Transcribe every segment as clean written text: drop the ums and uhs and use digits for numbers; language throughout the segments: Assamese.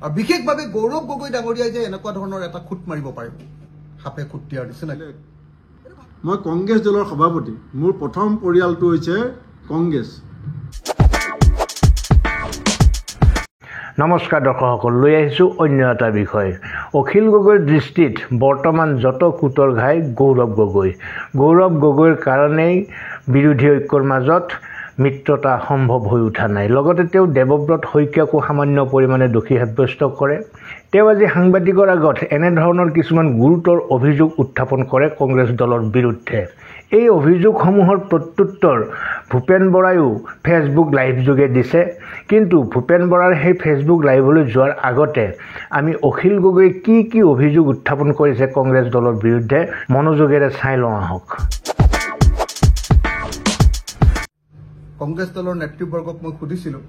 আৰু বিশেষভাৱে গৌৰৱ গগৈ ডাঙৰীয়াই যে এনেকুৱা ধৰণৰ এটা খুট মাৰিব পাৰিব সাপে খুট দিয়াৰ নিচিনা। মই কংগ্ৰেছ দলৰ সভাপতি, মোৰ প্ৰথম পৰিয়ালটো হৈছে কংগ্ৰেছ। নমস্কাৰ দৰ্শকসকল, লৈ আহিছোঁ অন্য এটা বিষয়। অখিল গগৈৰ দৃষ্টিত বৰ্তমান যত কুটৰ ঘাই গৌৰৱ গগৈৰ কাৰণেই বিৰোধী ঐক্যৰ মাজত মিত্ৰতা সম্ভৱ হৈ উঠা নাই। লগতে তেওঁ দেৱব্ৰত শইকীয়াকো সামান্য পৰিমাণে দোষী সাব্যস্ত কৰে। তেওঁ আজি সাংবাদিকৰ আগত এনেধৰণৰ কিছুমান গুৰুতৰ অভিযোগ উত্থাপন কৰে কংগ্ৰেছ দলৰ বিৰুদ্ধে। এই অভিযোগসমূহৰ প্ৰত্যুত্তৰ ভূপেন বৰায়ো ফেচবুক লাইভ যোগে দিছে। কিন্তু ভূপেন বৰাৰ সেই ফেচবুক লাইভলৈ যোৱাৰ আগতে আমি অখিল গগৈয়ে কি অভিযোগ উত্থাপন কৰিছে কংগ্ৰেছ দলৰ বিৰুদ্ধে মনোযোগেৰে চাই লওঁ আহক। কংগ্ৰেছ দলৰ নেতৃবৰ্গক মই সুধিছিলোঁ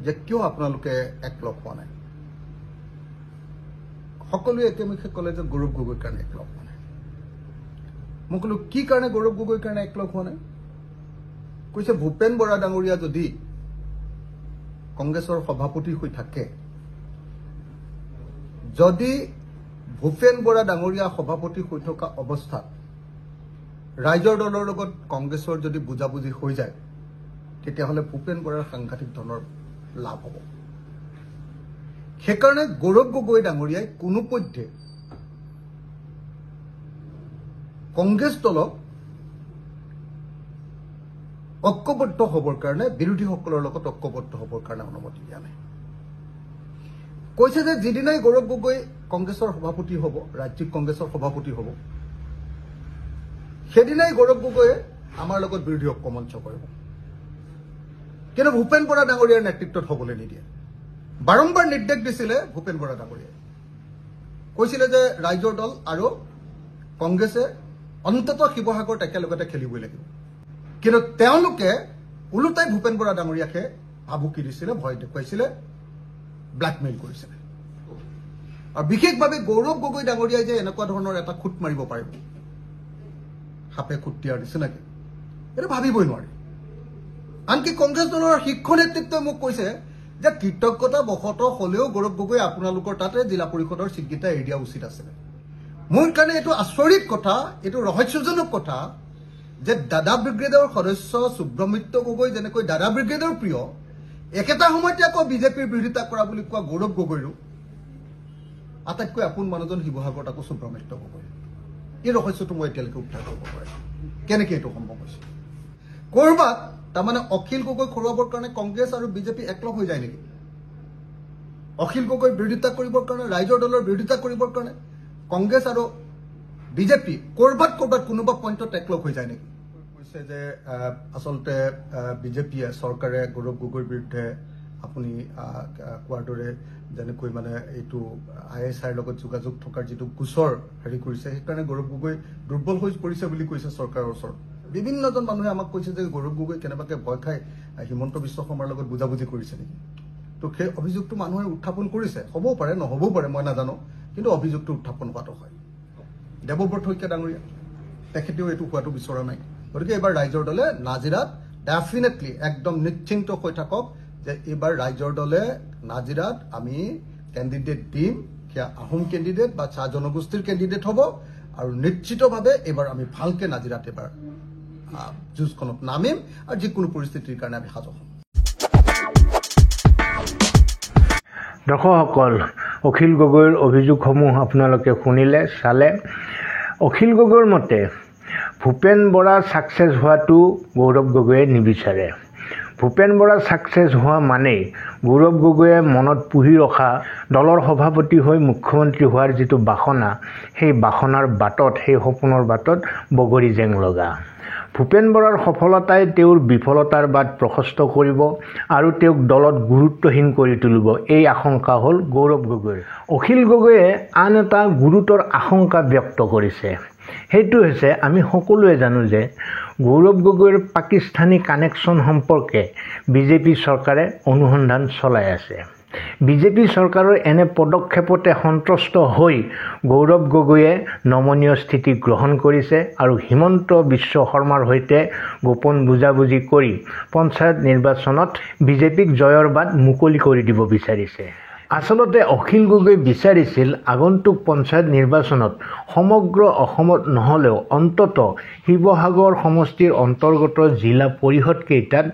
যে কিয় আপোনালোকে একলগ হোৱা নাই। সকলোৱে একেমুখে ক'লে যে গৌৰৱ গগৈৰ কাৰণে একলগ হোৱা নাই। মই ক'লো কি কাৰণে গৌৰৱ গগৈৰ কাৰণে একলগ হোৱা নাই। কৈছে ভূপেন বৰা ডাঙৰীয়া যদি কংগ্ৰেছৰ সভাপতি হৈ থাকে, যদি ভূপেন বৰা ডাঙৰীয়া সভাপতি হৈ থকা অৱস্থাত ৰাইজৰ দলৰ লগত কংগ্ৰেছৰ যদি বুজাবুজি হৈ যায়, তেতিয়াহ'লে ভূপেন বৰাৰ সাংঘাতিক ধৰণৰ লাভ হ'ব। সেইকাৰণে গৌৰৱ গগৈ ডাঙৰীয়াই কোনোপধ্যে কংগ্ৰেছ দলক ঐক্যবদ্ধ হ'বৰ কাৰণে, বিৰোধীসকলৰ লগত ঐক্যবদ্ধ হ'বৰ কাৰণে অনুমতি দিয়া নাই। কৈছে যে যিদিনাই গৌৰৱ গগৈ কংগ্ৰেছৰ সভাপতি হ'ব, ৰাজ্যিক কংগ্ৰেছৰ সভাপতি হ'ব, সেইদিনাই গৌৰৱ গগৈয়ে আমাৰ লগত বিৰোধী ঐক্য মঞ্চ কৰিব। কিন্তু ভূপেন বৰা ডাঙৰীয়াৰ নেতৃত্বত হ'বলৈ নিদিয়ে। বাৰম্বাৰ নিৰ্দেশ দিছিলে ভূপেন বৰা ডাঙৰীয়াই। কৈছিলে যে ৰাইজৰ দল আৰু কংগ্ৰেছে অন্ততঃ শিৱসাগৰত একেলগতে খেলিবই লাগিব। কিন্তু তেওঁলোকে ওলোটাই ভূপেন বৰা ডাঙৰীয়াকে ভাবুকি দিছিলে, ভয় দেখুৱাইছিলে, ব্লেকমেইল কৰিছিলে। আৰু বিশেষভাৱে গৌৰৱ গগৈ ডাঙৰীয়াই যে এনেকুৱা ধৰণৰ এটা খুট মাৰিব পাৰিব সাপে খুট দিয়াৰ নিচিনাকে, এইটো ভাবিবই নোৱাৰি। আনকি কংগ্ৰেছ দলৰ শীৰ্ষ নেতৃত্বই মোক কৈছে যে কৃতজ্ঞতা বশতঃ হলেও গৌৰৱ গগৈ আপোনালোকৰ তাতে জিলা পৰিষদৰ চিটকেইটা এৰি দিয়া উচিত আছিলে। মোৰ কাৰণে এইটো আচৰিত কথা, এইটো ৰহস্যজনক কথা যে দাদা ব্ৰিগেডৰ সদস্য সুব্ৰমণ্য গগৈ যেনেকৈ দাদা ব্ৰিগেডৰ প্ৰিয়, একেটা সময়তে আকৌ বিজেপিৰ বিৰোধিতা কৰা বুলি কোৱা গৌৰৱ গগৈৰো আটাইতকৈ আপোন মানুহজন শিৱসাগৰত আকৌ সুব্ৰমণ্য গগৈ। এই ৰহস্যটো মই এতিয়ালৈকে উদ্ধাৰ কৰিব পাৰিম, কেনেকৈ এইটো সম্ভৱ হৈছে। ক'ৰবাত তাৰমানে অখিল গগৈ খৰুৱাবৰ কাৰণে কংগ্ৰেছ আৰু বিজেপি একলগ হৈ যায় নেকি? অখিল গগৈৰ বিৰোধিতা কৰিবৰ কাৰণে, ৰাইজৰ দলৰ বিৰোধিতা কৰিবৰ কাৰণে কংগ্ৰেছ আৰু বিজেপি ক'ৰবাত কোনোবা পইণ্টত একলগ হৈ যায় নেকি? কৈছে যে আচলতে বিজেপিয়ে, চৰকাৰে গৌৰৱ গগৈৰ বিৰুদ্ধে আপুনি কোৱাৰ দৰে যেনেকৈ মানে এইটো ISIৰ লগত যোগাযোগ থকাৰ যিটো গোচৰ হেৰি কৰিছে, সেইকাৰণে গৌৰৱ গগৈ দুৰ্বল হৈ পৰিছে বুলি কৈছে চৰকাৰৰ ওচৰত। বিভিন্নজন মানুহে আমাক কৈছে যে গৌৰৱ গগৈ কেনেবাকে ভয় খাই হিমন্ত বিশ্ব শৰ্মাৰ লগত বুজাবুজি কৰিছে নেকি। তো সেই অভিযোগটো মানুহে উত্থাপন কৰিছে, হ'বও পাৰে নহ'বও পাৰে, মই নাজানো, কিন্তু অভিযোগটো উত্থাপন হোৱাটো হয়। দেৱব্ৰত শইকীয়া ডাঙৰীয়া তেখেতেও এইটো হোৱাটো বিচৰা নাই। গতিকে এইবাৰ ৰাইজৰ দলে নাজিৰাত ডেফিনেটলি একদম নিশ্চিন্ত হৈ থাকক যে এইবাৰ ৰাইজৰ দলে নাজিৰাত আমি কেণ্ডিডেট দিম, সেয়া আহোম কেণ্ডিডেট বা চাহ জনগোষ্ঠীৰ কেণ্ডিডেট হ'ব। আৰু নিশ্চিতভাৱে এইবাৰ আমি ভালকে নাজিৰাত এইবাৰ যুঁজখনত নামিম আৰু যিকোনো পৰিস্থিতিৰ কাৰণে আমি সাজু হ'ম। দৰ্শকসকল, অখিল গগৈৰ অভিযোগসমূহ আপোনালোকে শুনিলে, চালে। অখিল গগৈৰ মতে ভূপেন বৰা ছাকচেছ হোৱাটো গৌৰৱ গগৈয়ে নিবিচাৰে। ভূপেন বৰা ছাকচেছ হোৱা মানেই গৌৰৱ গগৈয়ে মনত পুহি ৰখা দলৰ সভাপতি হৈ মুখ্যমন্ত্ৰী হোৱাৰ যিটো বাসনা, সেই বাসনাৰ বাটত, সেই সপোনৰ বাটত বগৰী জেং লগা। ভূপেন বৰাৰ সফলতাই তেওঁৰ বিফলতাৰ বাট প্ৰশস্ত কৰিব আৰু তেওঁক দলত গুৰুত্বহীন কৰি তুলিব, এই আশংকা হ'ল গৌৰৱ গগৈৰ। অখিল গগৈয়ে আন এটা গুৰুতৰ আশংকা ব্যক্ত কৰিছে। সেইটো হৈছে, আমি সকলোৱে জানো যে গৌৰৱ গগৈৰ পাকিস্তানী কানেকশ্যন সম্পৰ্কে বিজেপি চৰকাৰে অনুসন্ধান চলাই আছে। বিজেপি চৰকাৰৰ এনে পদক্ষেপতে সন্তুষ্ট হৈ গৌৰৱ গগৈয়ে নমনীয় স্থিতি গ্ৰহণ কৰিছে আৰু হিমন্ত বিশ্ব শৰ্মাৰ সৈতে গোপন বুজাবুজি কৰি পঞ্চায়ত নিৰ্বাচনত বিজেপিক জয়ৰ বাট মুকলি কৰি দিব বিচাৰিছে। আচলতে অখিল গগৈ বিচাৰিছিল আগন্তুক পঞ্চায়ত নিৰ্বাচনত সমগ্ৰ অসমত নহ'লেও অন্তত শিৱসাগৰ সমষ্টিৰ অন্তৰ্গত জিলা পৰিষদকেইটাত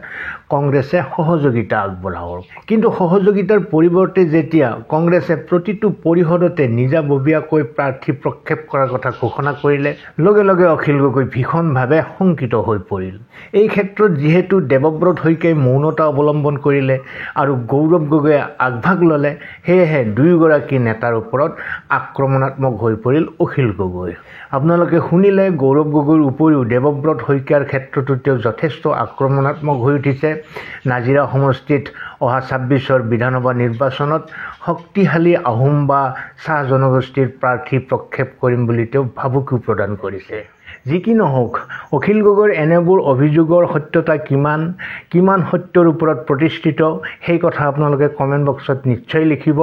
কংগ্ৰেছে সহযোগিতা আগবঢ়াওক। কিন্তু সহযোগিতাৰ পৰিৱৰ্তে যেতিয়া কংগ্ৰেছে প্ৰতিটো পৰিষদতে নিজাববীয়াকৈ প্ৰাৰ্থী প্ৰক্ষেপ কৰাৰ কথা ঘোষণা কৰিলে, লগে লগে অখিল গগৈ ভীষণভাৱে শংকিত হৈ পৰিল। এই ক্ষেত্ৰত যিহেতু দেৱব্ৰত শইকীয়াই মৌনতা অৱলম্বন কৰিলে আৰু গৌৰৱ গগৈয়ে আগভাগ ল'লে, সেয়েহে দুয়োগৰাকী নেতাৰ ওপৰত আক্ৰমণাত্মক হৈ পৰিল অখিল গগৈ। আপোনালোকে শুনিলে গৌৰৱ গগৈৰ উপৰিও দেৱব্ৰত শইকীয়াৰ ক্ষেত্ৰতো তেওঁ যথেষ্ট আক্ৰমণাত্মক হৈ উঠিছে। নাজিৰা সমষ্টিত অহা ২৬ৰ বিধানসভা নিৰ্বাচনত শক্তিশালী আহোম বা চাহ জনগোষ্ঠীৰ প্ৰাৰ্থী প্ৰক্ষেপ কৰিম বুলি তেওঁ ভাবুকি প্ৰদান কৰিছে। যি কি নহওক, অখিল গগৈৰ এনেবোৰ অভিযোগৰ সত্যতা কিমান সত্যৰ ওপৰত প্ৰতিষ্ঠিত সেই কথা আপোনালোকে কমেণ্ট বক্সত নিশ্চয় লিখিব।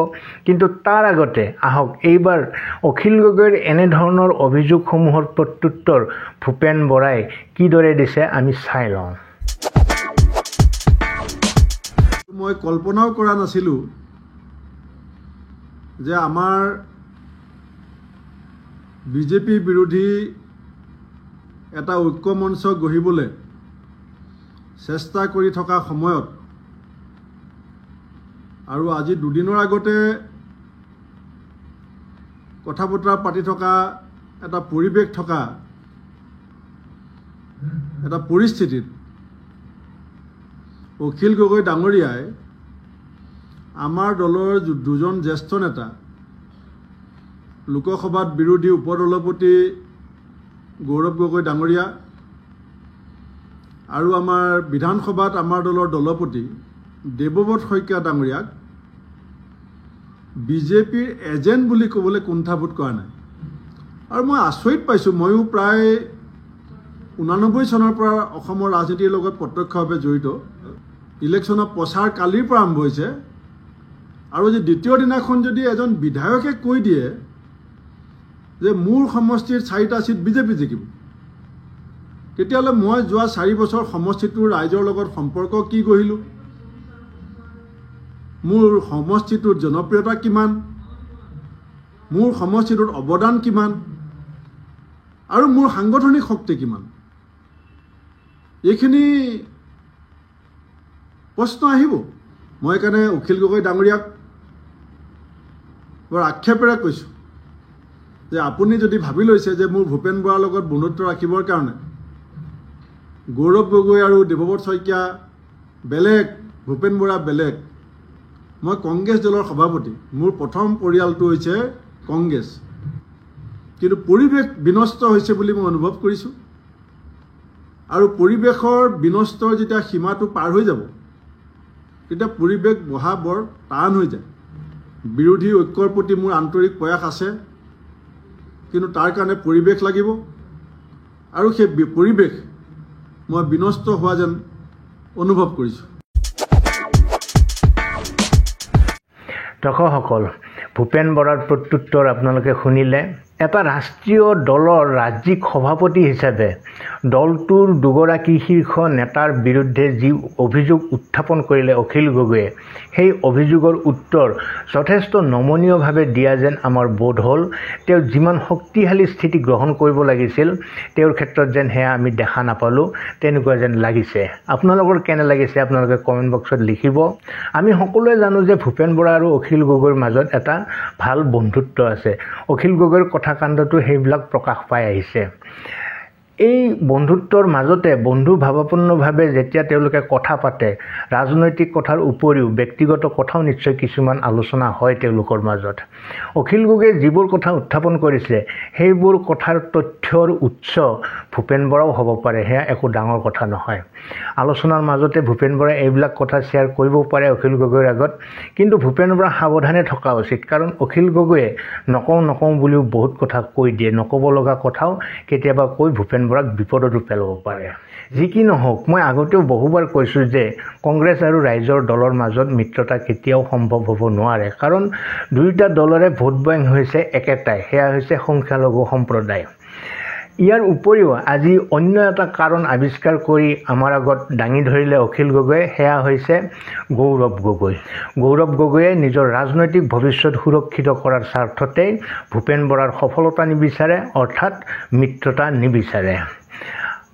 কিন্তু তাৰ আগতে আহক এইবাৰ অখিল গগৈৰ এনেধৰণৰ অভিযোগসমূহৰ প্ৰত্যুত্তৰ ভূপেন বৰাই কিদৰে দিছে আমি চাই লওঁ। মই কল্পনাও কৰা নাছিলোঁ যে আমাৰ বিজেপি বিৰোধী এটা ঐক্য মঞ্চ গঢ়িবলৈ চেষ্টা কৰি থকা সময়ত আৰু আজি দুদিনৰ আগতে কথা বতৰা পাতি থকা এটা পৰিৱেশ থকা এটা পৰিস্থিতিত অখিল গগৈ ডাঙৰীয়াই আমাৰ দলৰ দুজন জ্যেষ্ঠ নেতা, লোকসভাত বিৰোধী উপদলপতি গৌৰৱ গগৈ ডাঙৰীয়া আৰু আমাৰ বিধানসভাত আমাৰ দলৰ দলপতি দেৱব্ৰত শইকীয়া ডাঙৰীয়াক বিজেপিৰ এজেণ্ট বুলি ক'বলৈ কুণ্ঠাবোধ কৰা নাই। আৰু মই আচৰিত পাইছোঁ, ময়ো প্ৰায় 89 চনৰ পৰা অসমৰ ৰাজনীতিৰ লগত প্ৰত্যক্ষভাৱে জড়িত। ইলেকশ্যনৰ প্ৰচাৰ কালিৰ পৰা আৰম্ভ হৈছে আৰু যে দ্বিতীয় দিনাখন যদি এজন বিধায়কে কৈ দিয়ে যে মোৰ সমষ্টিৰ 4টা চিট বিজেপি জিকিব, তেতিয়াহ'লে মই যোৱা 4 বছৰ সমষ্টিটোৰ ৰাইজৰ লগত সম্পৰ্ক কি গঢ়িলোঁ, মোৰ সমষ্টিটোৰ জনপ্ৰিয়তা কিমান, মোৰ সমষ্টিটোৰ অৱদান কিমান আৰু মোৰ সাংগঠনিক শক্তি কিমান, এইখিনি প্ৰশ্ন আহিব। মই সেইকাৰণে অখিল গগৈ ডাঙৰীয়াক বৰ আক্ষেপেৰে কৈছোঁ যে আপুনি যদি ভাবি লৈছে যে মোৰ ভূপেন বৰাৰ লগত বন্ধুত্ব ৰাখিবৰ কাৰণে গৌৰৱ গগৈ আৰু দেৱব্ৰত শইকীয়া বেলেগ, ভূপেন বৰা বেলেগ। মই কংগ্ৰেছ দলৰ সভাপতি, মোৰ প্ৰথম পৰিয়ালটো হৈছে কংগ্ৰেছ, কিন্তু পৰিৱেশ বিনষ্ট হৈছে বুলি মই অনুভৱ কৰিছোঁ আৰু পৰিৱেশৰ বিনষ্টৰ যেতিয়া সীমাটো পাৰ হৈ যাব তেতিয়া পৰিৱেশ বঢ়া বৰ টান হৈ যায়। বিৰোধী ঐক্যৰ প্ৰতি মোৰ আন্তৰিক প্ৰয়াস আছে, কিন্তু তাৰ কাৰণে পৰিৱেশ লাগিব আৰু সেই পৰিৱেশ মই বিনষ্ট হোৱা যেন অনুভৱ কৰিছোঁ। দৰ্শকসকল, ভূপেন বৰাৰ প্ৰত্যুত্তৰ আপোনালোকে শুনিলে। এটা ৰাষ্ট্ৰীয় দলৰ ৰাজ্যিক সভাপতি হিচাপে দলটোৰ দুগৰাকী শীৰ্ষ নেতাৰ বিৰুদ্ধে যি অভিযোগ উত্থাপন কৰিলে অখিল গগৈয়ে, সেই অভিযোগৰ উত্তৰ যথেষ্ট নমনীয়ভাৱে দিয়া যেন আমাৰ বোধ হ'ল। তেওঁ যিমান শক্তিশালী স্থিতি গ্ৰহণ কৰিব লাগিছিল তেওঁৰ ক্ষেত্ৰত যেন সেয়া আমি দেখা নাপালোঁ, তেনেকুৱা যেন লাগিছে। আপোনালোকৰ কেনে লাগিছে আপোনালোকে কমেণ্ট বক্সত লিখিব। আমি সকলোৱে জানো যে ভূপেন বৰা আৰু অখিল গগৈৰ মাজত এটা ভাল বন্ধুত্ব আছে। অখিল গগৈৰ কাণ্ডতো সেইবিলাক প্ৰকাশ পাই আহিছে। এই বন্ধুত্বৰ মাজতে বন্ধু ভাৱাপন্নভাৱে যেতিয়া তেওঁলোকে কথা পাতে, ৰাজনৈতিক কথাৰ উপৰিও ব্যক্তিগত কথাও নিশ্চয় কিছুমান আলোচনা হয় তেওঁলোকৰ মাজত। অখিল গগৈয়ে যিবোৰ কথা উত্থাপন কৰিছে সেইবোৰ কথাৰ তথ্যৰ উৎস ভূপেন বৰাও হ'ব পাৰে, সেয়া একো ডাঙৰ কথা নহয়। আলোচনাৰ মাজতে ভূপেন বৰাই এইবিলাক কথা শ্বেয়াৰ কৰিব পাৰে অখিল গগৈৰ আগত, কিন্তু ভূপেন বৰা সাৱধানে থকা উচিত, কাৰণ অখিল গগৈয়ে নকওঁ বুলিও বহুত কথা কৈ দিয়ে, নক'ব লগা কথাও কেতিয়াবা কৈ ভূপেন বৰাক বিপদতো পেলাব পাৰে। যি কি নহওক, মই আগতেও বহুবাৰ কৈছোঁ যে কংগ্ৰেছ আৰু ৰাইজৰ দলৰ মাজত মিত্ৰতা কেতিয়াও সম্ভৱ হ'ব নোৱাৰে, কাৰণ দুয়োটা দলৰে ভোট বেংক হৈছে একেটাই, সেয়া হৈছে সংখ্যালঘু সম্প্ৰদায়। ইয়াৰ উপৰিও আজি অন্য এটা কাৰণ আৱিষ্কাৰ কৰি আমাৰ আগত দাঙি ধৰিলে অখিল গগৈয়ে, সেয়া হৈছে গৌৰৱ গগৈ। গৌৰৱ গগৈয়ে নিজৰ ৰাজনৈতিক ভৱিষ্যত সুৰক্ষিত কৰাৰ স্বাৰ্থতে ভূপেন বৰাৰ সফলতা নিবিচাৰে, অৰ্থাৎ মিত্ৰতা নিবিচাৰে।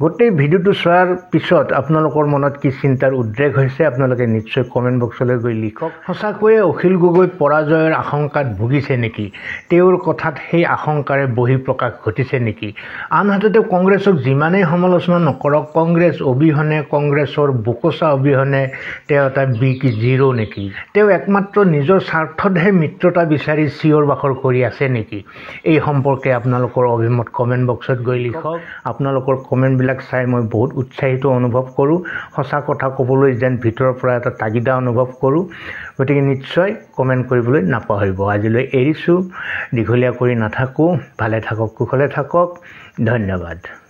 গোটেই ভিডিঅ'টো চোৱাৰ পিছত আপোনালোকৰ মনত কি চিন্তাৰ উদ্ৰেক হৈছে আপোনালোকে নিশ্চয় কমেণ্ট বক্সলৈ গৈ লিখক। সঁচাকৈয়ে অখিল গগৈ পৰাজয়ৰ আশংকাত ভুগিছে নেকি? তেওঁৰ কথাত সেই আশংকাৰে বহিঃপ্ৰকাশ ঘটিছে নেকি? আনহাতে কংগ্ৰেছক যিমানেই সমালোচনা নকৰক, কংগ্ৰেছ অবিহনে, কংগ্ৰেছৰ বোকোচা অবিহনে তেওঁ এটা বিগ জিৰ' নেকি? তেওঁ একমাত্ৰ নিজৰ স্বাৰ্থতহে মিত্ৰতা বিচাৰি চিঞৰ বাখৰ কৰি আছে নেকি? এই সম্পৰ্কে আপোনালোকৰ অভিমত কমেণ্ট বক্সত গৈ লিখক। আপোনালোকৰ কমেণ্ট চাই মই বহুত উৎসাহিত অনুভৱ কৰোঁ। সঁচা কথা ক'বলৈ যেন ভিতৰৰ পৰা এটা তাগিদা অনুভৱ কৰোঁ। গতিকে নিশ্চয় কমেণ্ট কৰিবলৈ নাপাহৰিব। আজিলৈ এৰিছোঁ, দীঘলীয়া কৰি নাথাকোঁ। ভালে থাকক, কুশলে থাকক। ধন্যবাদ।